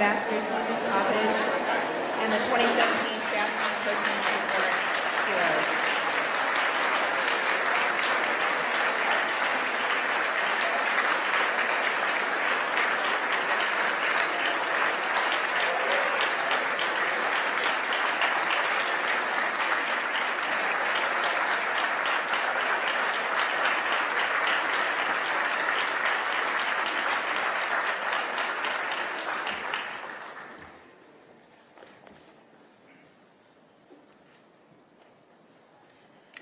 Ambassador Susan Coppage and the 2017 Trafficking in Persons Report Heroes.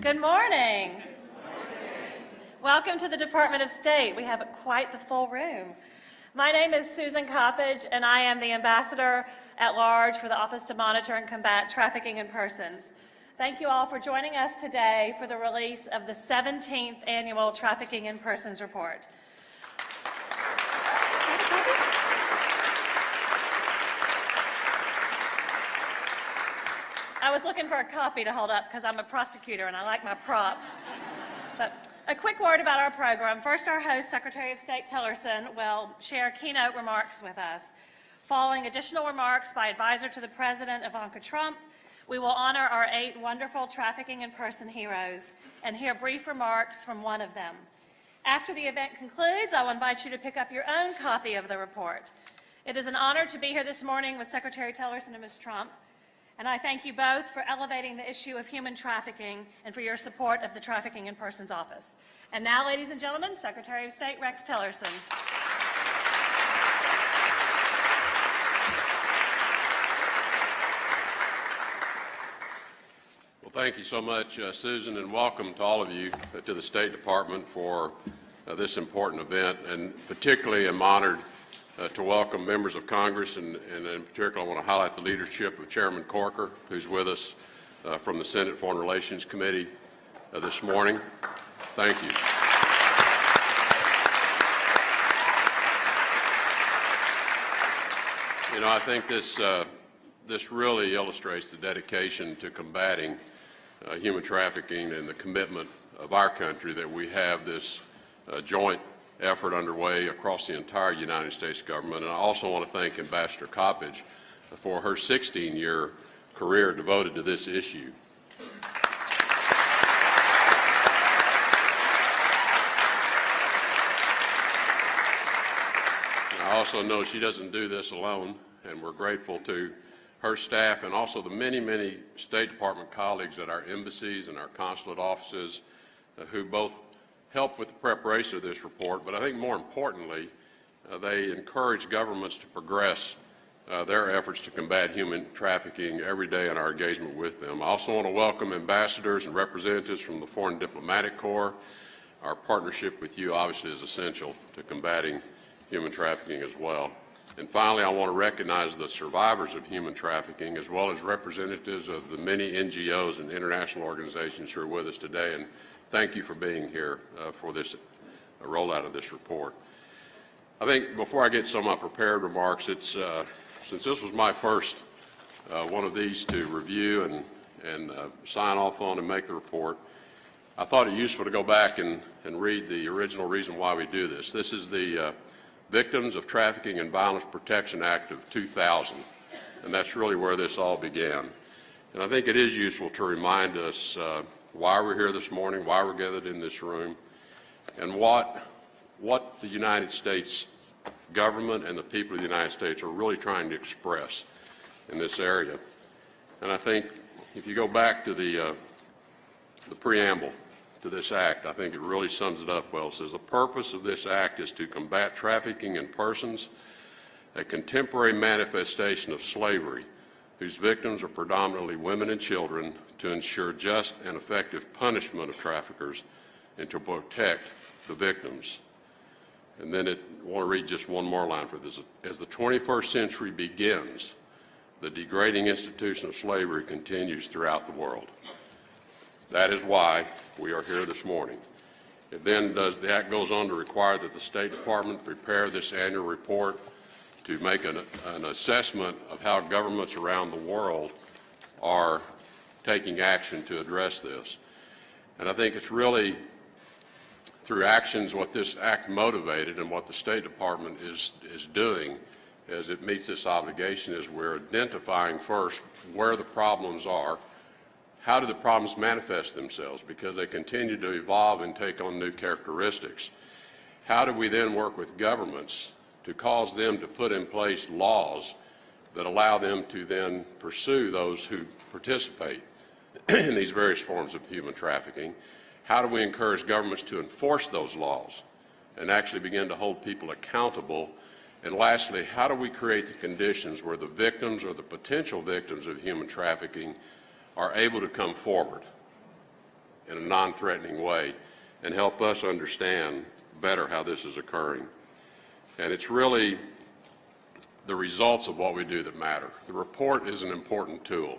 Good morning. Welcome to the Department of State. We have quite the full room. My name is Susan Coppage, and I am the Ambassador at Large for the Office to Monitor and Combat Trafficking in Persons. Thank you all for joining us today for the release of the 17th Annual Trafficking in Persons Report. I was looking for a copy to hold up because I'm a prosecutor and I like my props. But a quick word about our program. First, our host, Secretary of State Tillerson, will share keynote remarks with us. Following additional remarks by Advisor to the President, Ivanka Trump, we will honor our 8 wonderful trafficking in person heroes and hear brief remarks from one of them. After the event concludes, I will invite you to pick up your own copy of the report. It is an honor to be here this morning with Secretary Tillerson and Ms. Trump. And I thank you both for elevating the issue of human trafficking and for your support of the Trafficking in Persons Office. And now, ladies and gentlemen, Secretary of State Rex Tillerson. Well, thank you so much, Susan, and welcome to all of you to the State Department for this important event. And particularly, I'm honored to welcome members of Congress, and in particular I want to highlight the leadership of Chairman Corker, who's with us from the Senate Foreign Relations Committee this morning. Thank you. You know, I think this really illustrates the dedication to combating human trafficking and the commitment of our country that we have this joint effort underway across the entire United States government. And I also want to thank Ambassador Coppage for her 16-year career devoted to this issue. I also know she doesn't do this alone, and we're grateful to her staff and also the many, many State Department colleagues at our embassies and our consulate offices who both help with the preparation of this report, but I think more importantly, they encourage governments to progress their efforts to combat human trafficking every day in our engagement with them. I also want to welcome ambassadors and representatives from the Foreign Diplomatic Corps. Our partnership with you obviously is essential to combating human trafficking as well. And finally, I want to recognize the survivors of human trafficking as well as representatives of the many NGOs and international organizations who are with us today. And thank you for being here for this rollout of this report. I think before I get to some of my prepared remarks, since this was my first one of these to review and sign off on and make the report, I thought it useful to go back and read the original reason why we do this. This is the Victims of Trafficking and Violence Protection Act of 2000, and that's really where this all began. And I think it is useful to remind us why we're here this morning, why we're gathered in this room, and what the United States government and the people of the United States are really trying to express in this area. And I think if you go back to the preamble to this act, I think it really sums it up well. It says, the purpose of this act is to combat trafficking in persons, a contemporary manifestation of slavery, whose victims are predominantly women and children, to ensure just and effective punishment of traffickers and to protect the victims. And then I want to read just one more line for this. As the 21st century begins, the degrading institution of slavery continues throughout the world. That is why we are here this morning. The act goes on to require that the State Department prepare this annual report to make an assessment of how governments around the world are taking action to address this. And I think it's really through actions what this act motivated and what the State Department is doing as it meets this obligation is we're identifying first where the problems are. How do the problems manifest themselves? Because they continue to evolve and take on new characteristics. How do we then work with governments to cause them to put in place laws that allow them to then pursue those who participate in these various forms of human trafficking? How do we encourage governments to enforce those laws and actually begin to hold people accountable? And lastly, how do we create the conditions where the victims or the potential victims of human trafficking are able to come forward in a non-threatening way and help us understand better how this is occurring? And it's really the results of what we do that matter. The report is an important tool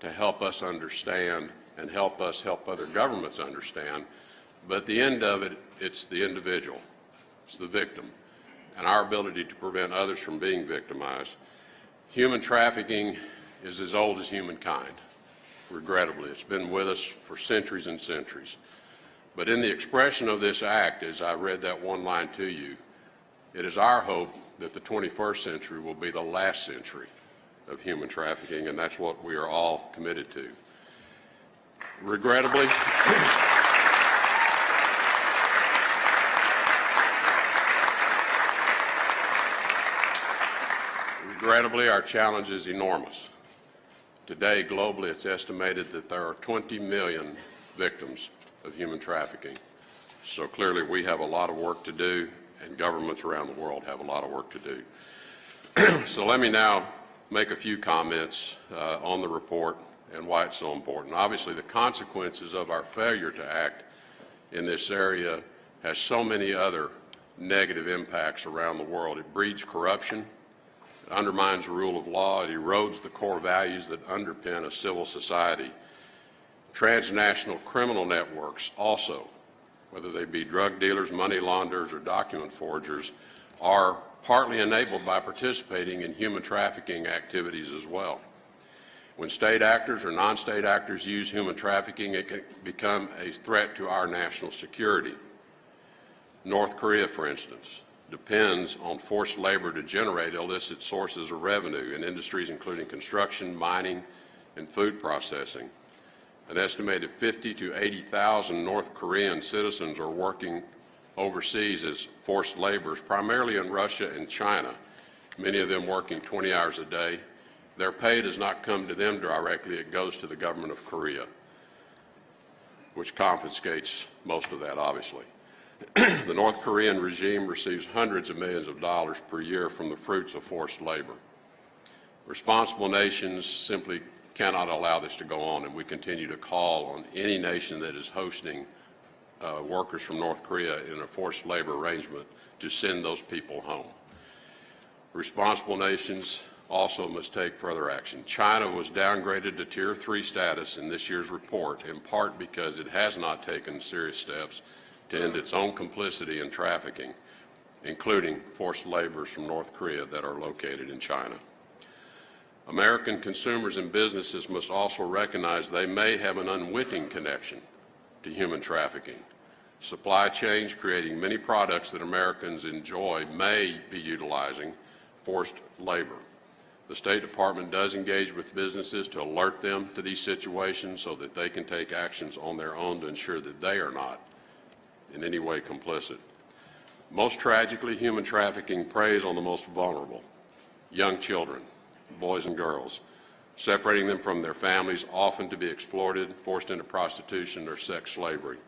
to help us understand and help us help other governments understand. But at the end of it, it's the individual, it's the victim, and our ability to prevent others from being victimized. Human trafficking is as old as humankind, regrettably. It's been with us for centuries and centuries. But in the expression of this act, as I read that one line to you, it is our hope that the 21st century will be the last century of human trafficking, and that's what we are all committed to. Regrettably, our challenge is enormous. Today, globally, it's estimated that there are 20 million victims of human trafficking. So clearly, we have a lot of work to do, and governments around the world have a lot of work to do. So let me now make a few comments on the report and why it's so important. Obviously, the consequences of our failure to act in this area has so many other negative impacts around the world. It breeds corruption, it undermines the rule of law, it erodes the core values that underpin a civil society. Transnational criminal networks also, whether they be drug dealers, money launderers, or document forgers, are partly enabled by participating in human trafficking activities as well. When state actors or non-state actors use human trafficking, it can become a threat to our national security. North Korea, for instance, depends on forced labor to generate illicit sources of revenue in industries including construction, mining, and food processing. An estimated 50,000 to 80,000 North Korean citizens are working overseas as forced laborers, primarily in Russia and China, many of them working 20 hours a day. Their pay does not come to them directly, it goes to the government of Korea, which confiscates most of that, obviously. The North Korean regime receives hundreds of millions of dollars per year from the fruits of forced labor. Responsible nations simply cannot allow this to go on, and we continue to call on any nation that is hosting workers from North Korea in a forced labor arrangement to send those people home. Responsible nations also must take further action. China was downgraded to Tier 3 status in this year's report, in part because it has not taken serious steps to end its own complicity in trafficking, including forced laborers from North Korea that are located in China. American consumers and businesses must also recognize they may have an unwitting connection to human trafficking. Supply chains creating many products that Americans enjoy may be utilizing forced labor. The State Department does engage with businesses to alert them to these situations so that they can take actions on their own to ensure that they are not in any way complicit. Most tragically, human trafficking preys on the most vulnerable, young children, boys and girls, separating them from their families, often to be exploited, forced into prostitution or sex slavery.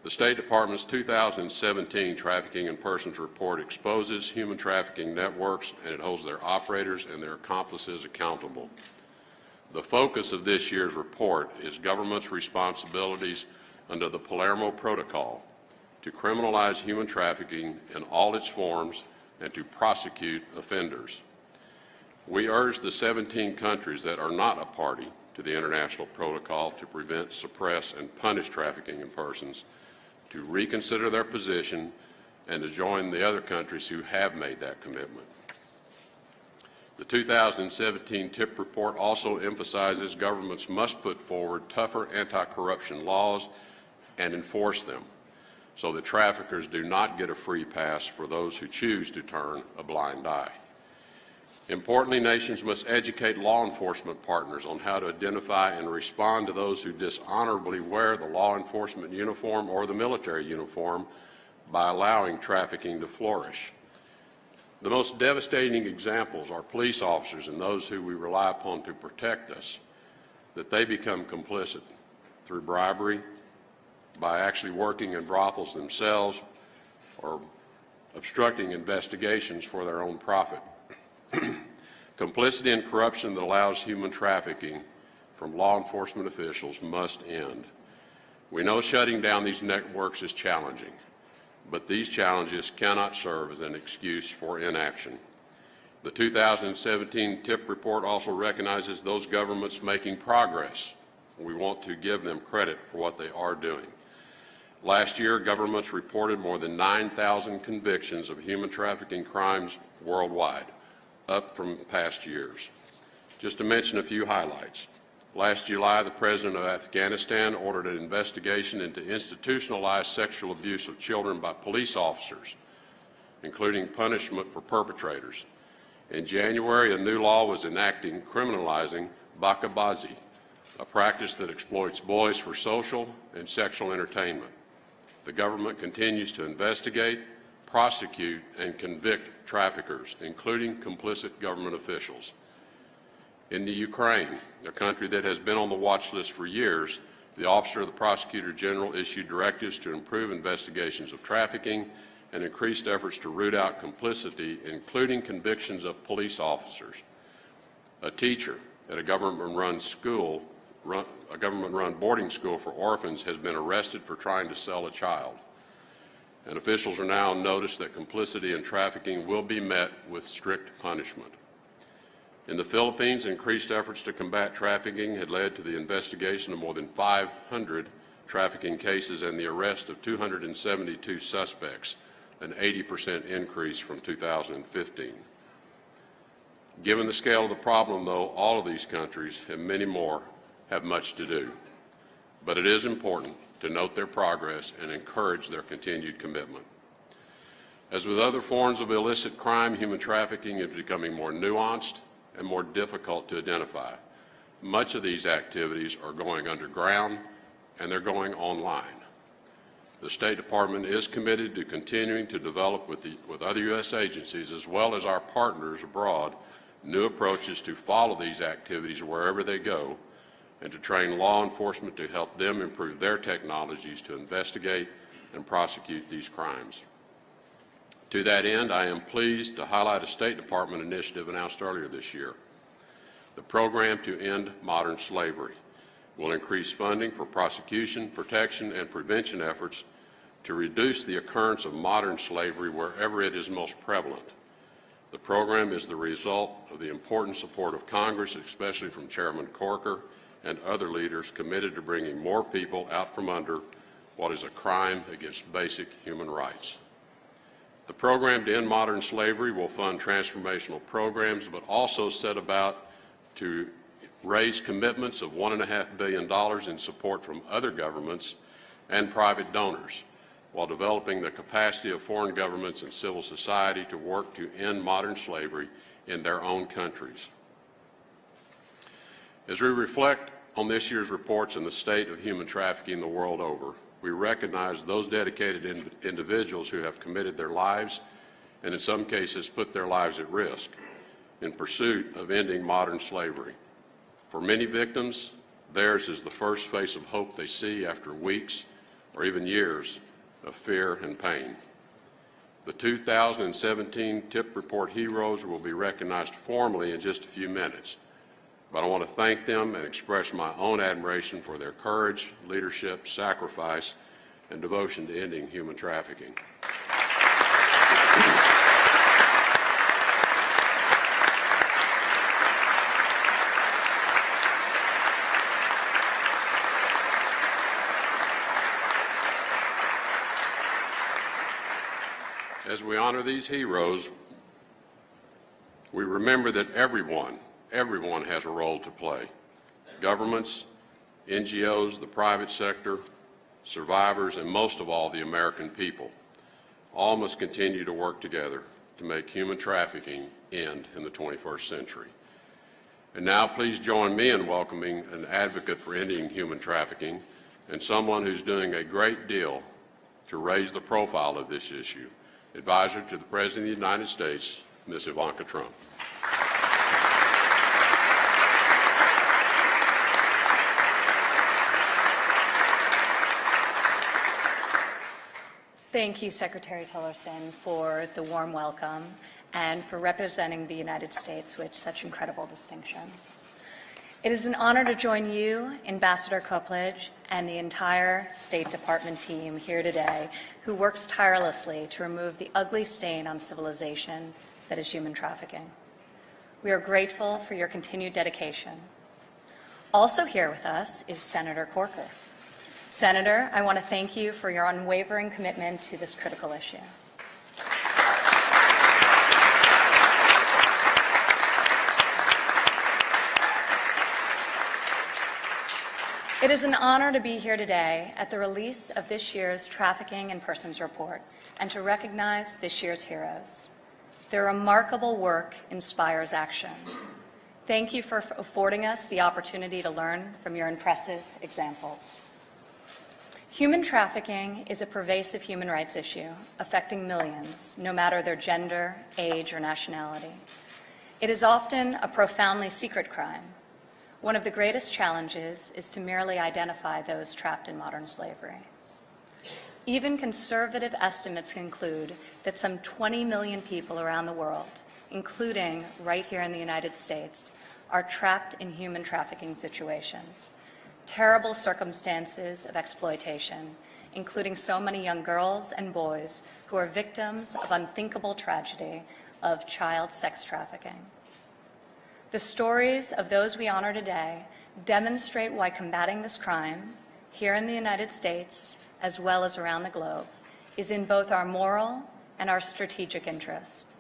The State Department's 2017 Trafficking in Persons report exposes human trafficking networks, and it holds their operators and their accomplices accountable. The focus of this year's report is government's responsibilities under the Palermo Protocol to criminalize human trafficking in all its forms and to prosecute offenders. We urge the 17 countries that are not a party to the International Protocol to prevent, suppress, and punish trafficking in persons to reconsider their position and to join the other countries who have made that commitment. The 2017 TIP report also emphasizes governments must put forward tougher anti-corruption laws and enforce them so that traffickers do not get a free pass for those who choose to turn a blind eye. Importantly, nations must educate law enforcement partners on how to identify and respond to those who dishonorably wear the law enforcement uniform or the military uniform by allowing trafficking to flourish. The most devastating examples are police officers and those who we rely upon to protect us, that they become complicit through bribery, by actually working in brothels themselves, or obstructing investigations for their own profit. Complicity and corruption that allows human trafficking from law enforcement officials must end. We know shutting down these networks is challenging, but these challenges cannot serve as an excuse for inaction. The 2017 TIP report also recognizes those governments making progress. We want to give them credit for what they are doing. Last year, governments reported more than 9,000 convictions of human trafficking crimes worldwide, up from past years. Just to mention a few highlights. Last July, the President of Afghanistan ordered an investigation into institutionalized sexual abuse of children by police officers, including punishment for perpetrators. In January, a new law was enacted criminalizing bakabazi, a practice that exploits boys for social and sexual entertainment. The government continues to investigate, prosecute, and convict traffickers, including complicit government officials. In the Ukraine, a country that has been on the watch list for years, the Office of the Prosecutor General issued directives to improve investigations of trafficking and increased efforts to root out complicity, including convictions of police officers. A teacher at a government-run boarding school for orphans has been arrested for trying to sell a child. And officials are now on notice that complicity in trafficking will be met with strict punishment. In the Philippines, increased efforts to combat trafficking had led to the investigation of more than 500 trafficking cases and the arrest of 272 suspects, an 80% increase from 2015. Given the scale of the problem, though, all of these countries and many more have much to do. But it is important to note their progress and encourage their continued commitment. As with other forms of illicit crime, human trafficking is becoming more nuanced and more difficult to identify. Much of these activities are going underground and they're going online. The State Department is committed to continuing to develop with other U.S. agencies as well as our partners abroad new approaches to follow these activities wherever they go and to train law enforcement to help them improve their technologies to investigate and prosecute these crimes. To that end, I am pleased to highlight a State Department initiative announced earlier this year. The Program to End Modern Slavery will increase funding for prosecution, protection, and prevention efforts to reduce the occurrence of modern slavery wherever it is most prevalent. The program is the result of the important support of Congress, especially from Chairman Corker and other leaders committed to bringing more people out from under what is a crime against basic human rights. The Program to End Modern Slavery will fund transformational programs, but also set about to raise commitments of $1.5 billion in support from other governments and private donors, while developing the capacity of foreign governments and civil society to work to end modern slavery in their own countries. As we reflect on this year's reports on the state of human trafficking the world over, we recognize those dedicated individuals who have committed their lives and in some cases put their lives at risk in pursuit of ending modern slavery. For many victims, theirs is the first face of hope they see after weeks or even years of fear and pain. The 2017 TIP Report heroes will be recognized formally in just a few minutes, but I want to thank them and express my own admiration for their courage, leadership, sacrifice, and devotion to ending human trafficking. As we honor these heroes, we remember that everyone has a role to play. Governments, NGOs, the private sector, survivors, and most of all, the American people. All must continue to work together to make human trafficking end in the 21st century. And now please join me in welcoming an advocate for ending human trafficking and someone who's doing a great deal to raise the profile of this issue, Advisor to the President of the United States, Ms. Ivanka Trump. Thank you, Secretary Tillerson, for the warm welcome and for representing the United States with such incredible distinction. It is an honor to join you, Ambassador Coplage, and the entire State Department team here today who works tirelessly to remove the ugly stain on civilization that is human trafficking. We are grateful for your continued dedication. Also here with us is Senator Corker. Senator, I want to thank you for your unwavering commitment to this critical issue. It is an honor to be here today at the release of this year's Trafficking in Persons Report and to recognize this year's heroes. Their remarkable work inspires action. Thank you for affording us the opportunity to learn from your impressive examples. Human trafficking is a pervasive human rights issue affecting millions, no matter their gender, age, or nationality. It is often a profoundly secret crime. One of the greatest challenges is to merely identify those trapped in modern slavery. Even conservative estimates conclude that some 20 million people around the world, including right here in the United States, are trapped in human trafficking situations. Terrible circumstances of exploitation, including so many young girls and boys who are victims of unthinkable tragedy of child sex trafficking. The stories of those we honor today demonstrate why combating this crime, here in the United States as well as around the globe, is in both our moral and our strategic interest.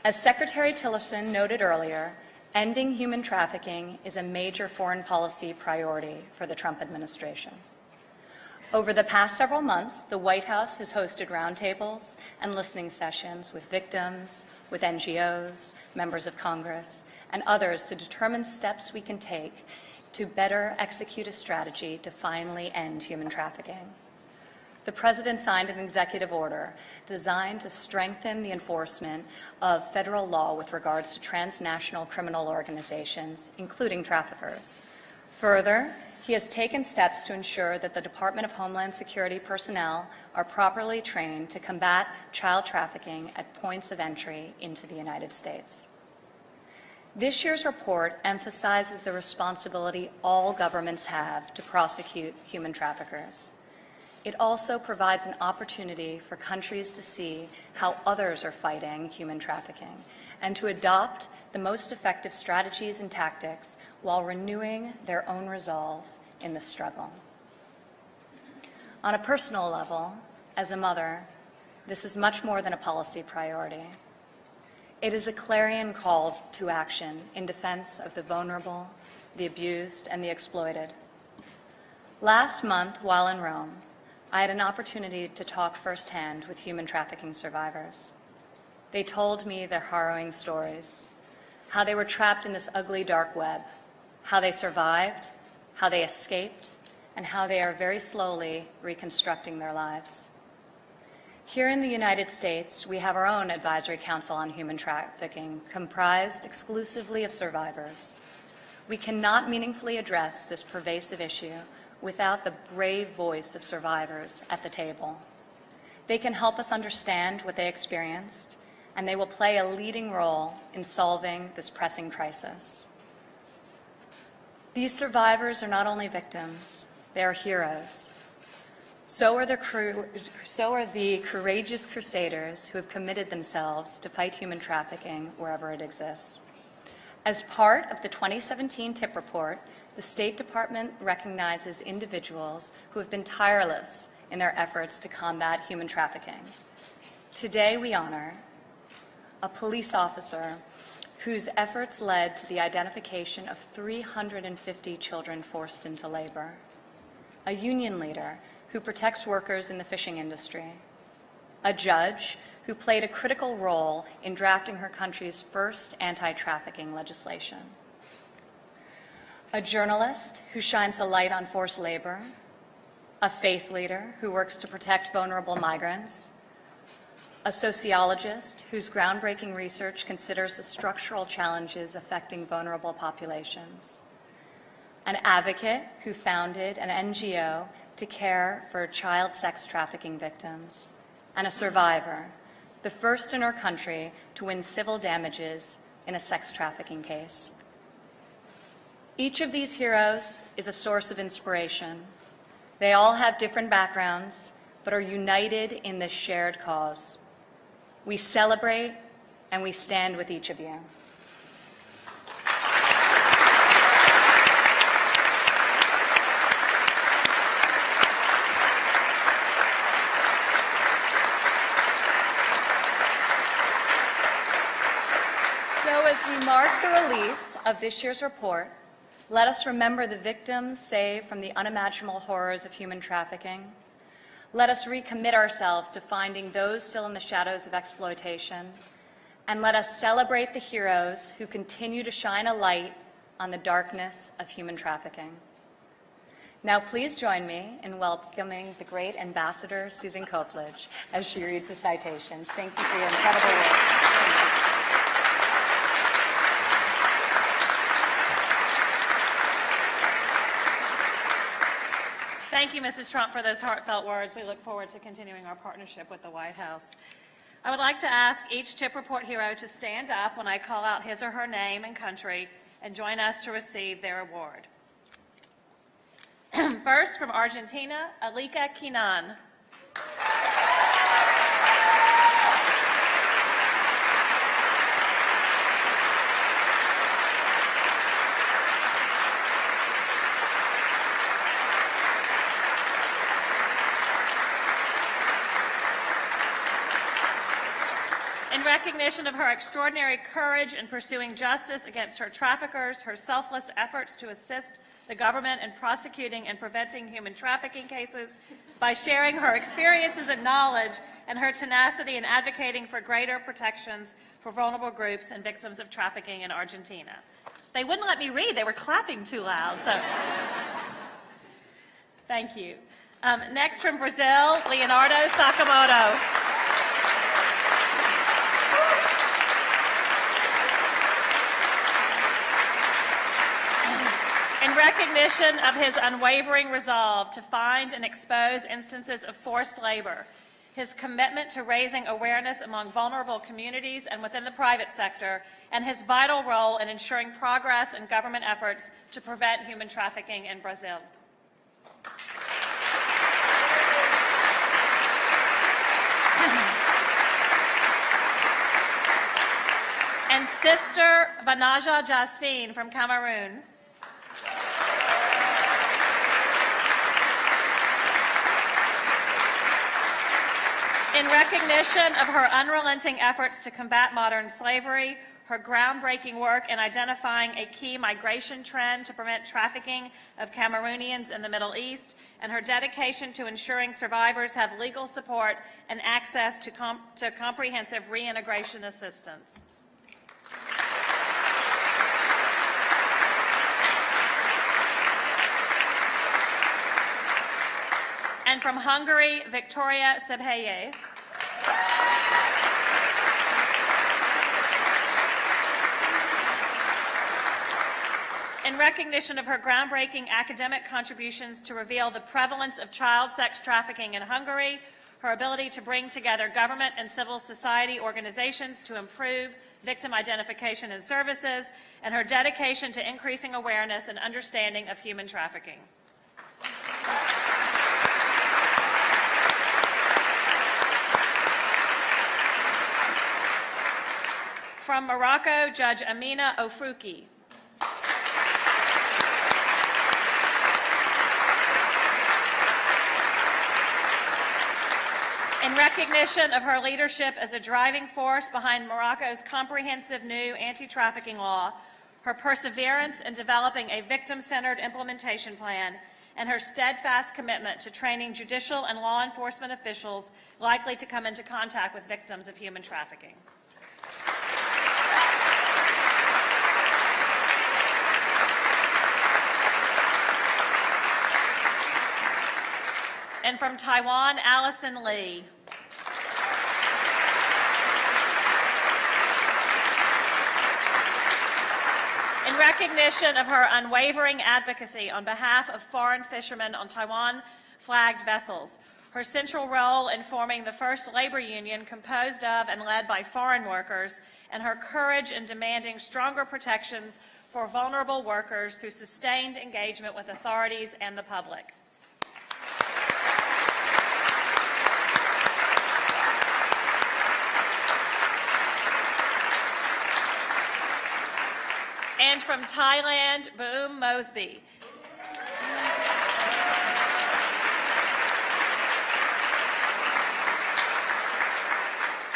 As Secretary Tillerson noted earlier, ending human trafficking is a major foreign policy priority for the Trump administration. Over the past several months, the White House has hosted roundtables and listening sessions with victims, with NGOs, members of Congress, and others to determine steps we can take to better execute a strategy to finally end human trafficking. The President signed an executive order designed to strengthen the enforcement of federal law with regards to transnational criminal organizations, including traffickers. Further, he has taken steps to ensure that the Department of Homeland Security personnel are properly trained to combat child trafficking at points of entry into the United States. This year's report emphasizes the responsibility all governments have to prosecute human traffickers. It also provides an opportunity for countries to see how others are fighting human trafficking and to adopt the most effective strategies and tactics while renewing their own resolve in the struggle. On a personal level, as a mother, this is much more than a policy priority. It is a clarion call to action in defense of the vulnerable, the abused, and the exploited. Last month, while in Rome, I had an opportunity to talk firsthand with human trafficking survivors. They told me their harrowing stories, how they were trapped in this ugly dark web, how they survived, how they escaped, and how they are very slowly reconstructing their lives. Here in the United States, we have our own Advisory Council on Human Trafficking, comprised exclusively of survivors. We cannot meaningfully address this pervasive issue without the brave voice of survivors at the table. They can help us understand what they experienced, and they will play a leading role in solving this pressing crisis. These survivors are not only victims, they are heroes. So are the courageous crusaders who have committed themselves to fight human trafficking wherever it exists. As part of the 2017 TIP report, the State Department recognizes individuals who have been tireless in their efforts to combat human trafficking. Today we honor a police officer whose efforts led to the identification of 350 children forced into labor, a union leader who protects workers in the fishing industry, a judge who played a critical role in drafting her country's first anti-trafficking legislation. A journalist who shines a light on forced labor, a faith leader who works to protect vulnerable migrants, a sociologist whose groundbreaking research considers the structural challenges affecting vulnerable populations, an advocate who founded an NGO to care for child sex trafficking victims, and a survivor, the first in our country to win civil damages in a sex trafficking case. Each of these heroes is a source of inspiration. They all have different backgrounds, but are united in this shared cause. We celebrate and we stand with each of you. So as we mark the release of this year's report, let us remember the victims saved from the unimaginable horrors of human trafficking. Let us recommit ourselves to finding those still in the shadows of exploitation. And let us celebrate the heroes who continue to shine a light on the darkness of human trafficking. Now please join me in welcoming the great Ambassador Susan Copeland as she reads the citations. Thank you for your incredible work. Thank you, Mrs. Trump, for those heartfelt words. We look forward to continuing our partnership with the White House. I would like to ask each TIP Report hero to stand up when I call out his or her name and country and join us to receive their award. First, from Argentina, Alika Kinan. In recognition of her extraordinary courage in pursuing justice against her traffickers, her selfless efforts to assist the government in prosecuting and preventing human trafficking cases, by sharing her experiences and knowledge, and her tenacity in advocating for greater protections for vulnerable groups and victims of trafficking in Argentina. They wouldn't let me read. They were clapping too loud. So, thank you. Next, from Brazil, Leonardo Sakamoto. In recognition of his unwavering resolve to find and expose instances of forced labor, his commitment to raising awareness among vulnerable communities and within the private sector, and his vital role in ensuring progress in government efforts to prevent human trafficking in Brazil. And Sister Vanaja Jasfine from Cameroon. In recognition of her unrelenting efforts to combat modern slavery, her groundbreaking work in identifying a key migration trend to prevent trafficking of Cameroonians in the Middle East, and her dedication to ensuring survivors have legal support and access to comprehensive reintegration assistance. And from Hungary, Victoria Sebhelye. In recognition of her groundbreaking academic contributions to reveal the prevalence of child sex trafficking in Hungary, her ability to bring together government and civil society organizations to improve victim identification and services, and her dedication to increasing awareness and understanding of human trafficking. From Morocco, Judge Amina Ofrouki. In recognition of her leadership as a driving force behind Morocco's comprehensive new anti-trafficking law, her perseverance in developing a victim-centered implementation plan, and her steadfast commitment to training judicial and law enforcement officials likely to come into contact with victims of human trafficking. And from Taiwan, Allison Lee. In recognition of her unwavering advocacy on behalf of foreign fishermen on Taiwan-flagged vessels, her central role in forming the first labor union composed of and led by foreign workers, and her courage in demanding stronger protections for vulnerable workers through sustained engagement with authorities and the public. And from Thailand, Boom Mosby.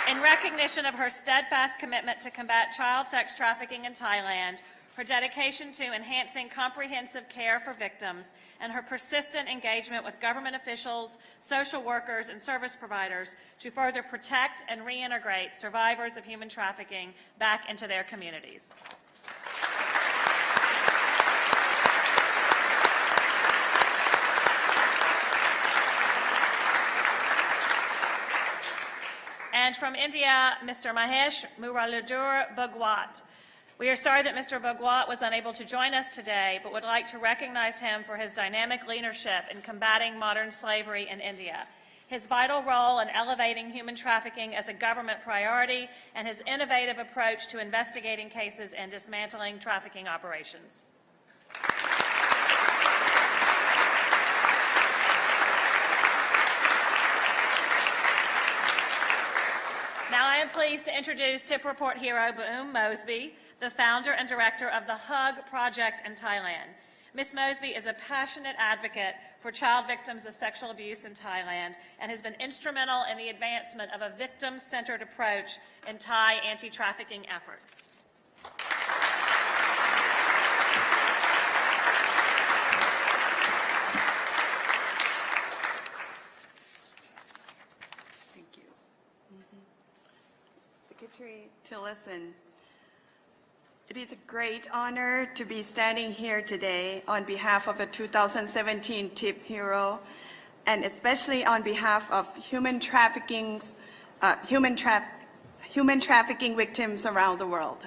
In recognition of her steadfast commitment to combat child sex trafficking in Thailand, her dedication to enhancing comprehensive care for victims, and her persistent engagement with government officials, social workers, and service providers to further protect and reintegrate survivors of human trafficking back into their communities. And from India, Mr. Mahesh Muralidhar Bhagwat. We are sorry that Mr. Bhagwat was unable to join us today, but would like to recognize him for his dynamic leadership in combating modern slavery in India, his vital role in elevating human trafficking as a government priority, and his innovative approach to investigating cases and dismantling trafficking operations. Now I am pleased to introduce Tip Report hero Boom Mosby, the founder and director of the HUG Project in Thailand. Ms. Mosby is a passionate advocate for child victims of sexual abuse in Thailand and has been instrumental in the advancement of a victim-centered approach in Thai anti-trafficking efforts. Secretary Tillerson, it is a great honor to be standing here today on behalf of a 2017 TIP hero, and especially on behalf of human trafficking victims around the world.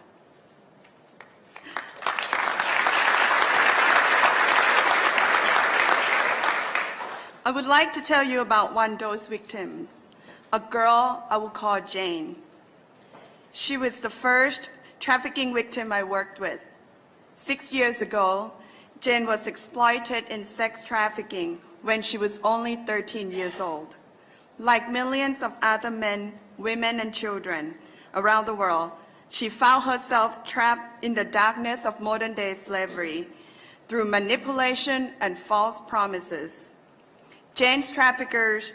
I would like to tell you about one of those victims, a girl I will call Jane. She was the first trafficking victim I worked with. 6 years ago, Jane was exploited in sex trafficking when she was only 13 years old. Like millions of other men, women, and children around the world, she found herself trapped in the darkness of modern-day slavery through manipulation and false promises. Jane's traffickers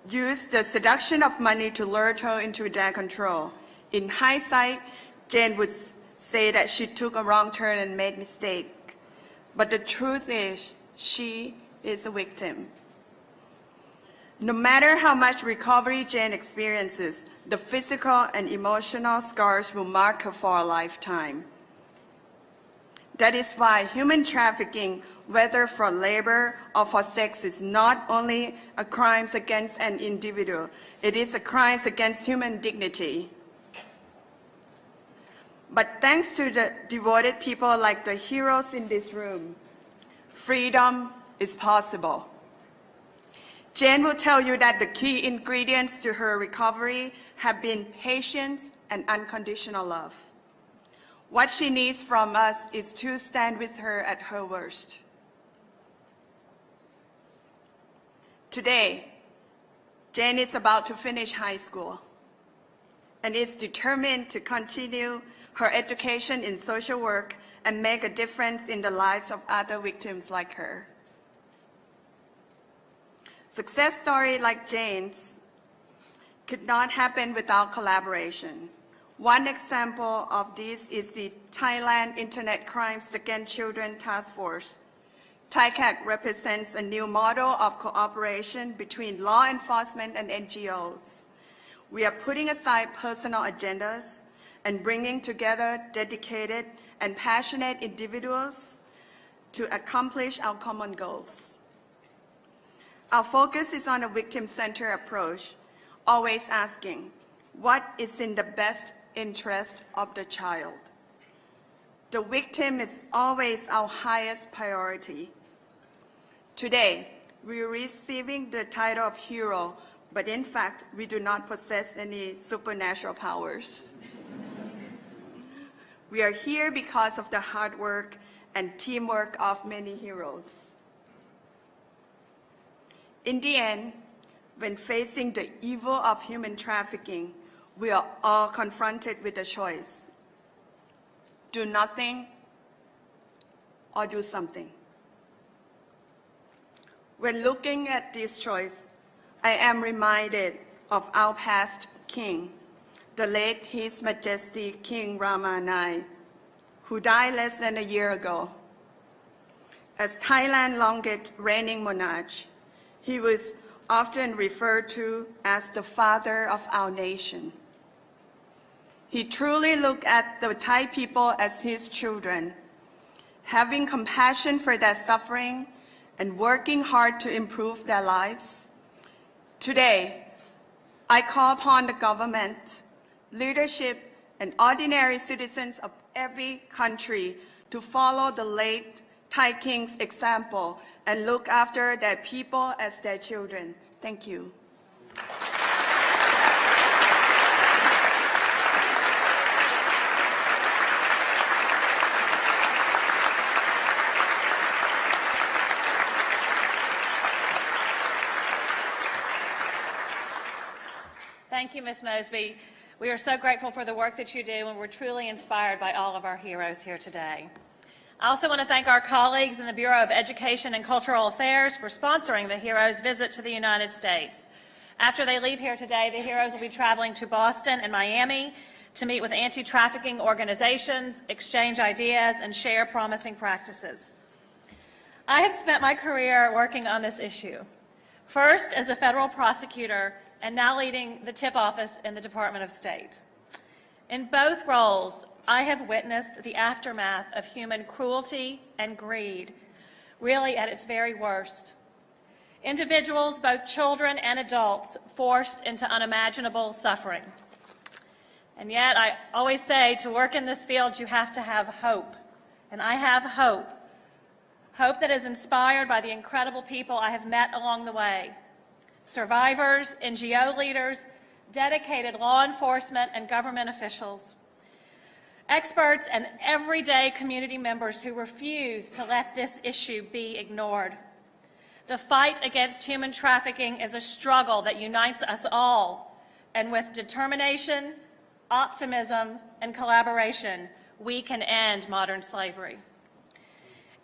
used the seduction of money to lure her into their control. In hindsight, Jane would say that she took a wrong turn and made a mistake. But the truth is, she is a victim. No matter how much recovery Jane experiences, the physical and emotional scars will mark her for a lifetime. That is why human trafficking, whether for labor or for sex, is not only a crime against an individual, it is a crime against human dignity. But thanks to the devoted people like the heroes in this room, freedom is possible. Jane will tell you that the key ingredients to her recovery have been patience and unconditional love. What she needs from us is to stand with her at her worst. Today, Jane is about to finish high school and is determined to continue her education in social work and make a difference in the lives of other victims like her. Success stories like Jane's could not happen without collaboration. One example of this is the Thailand Internet Crimes Against Children Task Force. TICAC represents a new model of cooperation between law enforcement and NGOs. We are putting aside personal agendas and bringing together dedicated and passionate individuals to accomplish our common goals. Our focus is on a victim-centered approach, always asking, what is in the best interest of the child? The victim is always our highest priority. Today, we are receiving the title of hero, but in fact, we do not possess any supernatural powers. We are here because of the hard work and teamwork of many heroes. In the end, when facing the evil of human trafficking, we are all confronted with a choice. Do nothing or do something. When looking at this choice, I am reminded of our past king, the late His Majesty King Rama IX, who died less than a year ago. As Thailand's longest reigning monarch, he was often referred to as the father of our nation. He truly looked at the Thai people as his children, having compassion for their suffering and working hard to improve their lives. Today, I call upon the government, leadership, and ordinary citizens of every country to follow the late Thai King's example and look after their people as their children. Thank you. Thank you, Ms. Mosby. We are so grateful for the work that you do, and we're truly inspired by all of our heroes here today. I also want to thank our colleagues in the Bureau of Education and Cultural Affairs for sponsoring the Heroes' visit to the United States. After they leave here today, the Heroes will be traveling to Boston and Miami to meet with anti-trafficking organizations, exchange ideas, and share promising practices. I have spent my career working on this issue, first as a federal prosecutor and now leading the TIP office in the Department of State. In both roles, I have witnessed the aftermath of human cruelty and greed, really at its very worst. Individuals, both children and adults, forced into unimaginable suffering. And yet, I always say, to work in this field, you have to have hope. And I have hope. Hope that is inspired by the incredible people I have met along the way. Survivors, NGO leaders, dedicated law enforcement and government officials, experts and everyday community members who refuse to let this issue be ignored. The fight against human trafficking is a struggle that unites us all, and with determination, optimism, and collaboration, we can end modern slavery.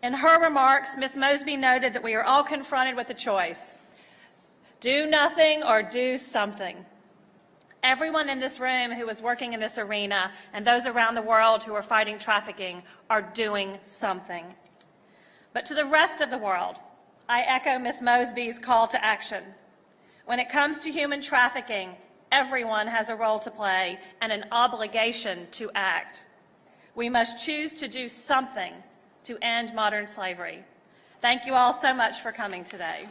In her remarks, Ms. Mosby noted that we are all confronted with a choice: do nothing or do something. Everyone in this room who is working in this arena and those around the world who are fighting trafficking are doing something. But to the rest of the world, I echo Ms. Mosby's call to action. When it comes to human trafficking, everyone has a role to play and an obligation to act. We must choose to do something to end modern slavery. Thank you all so much for coming today.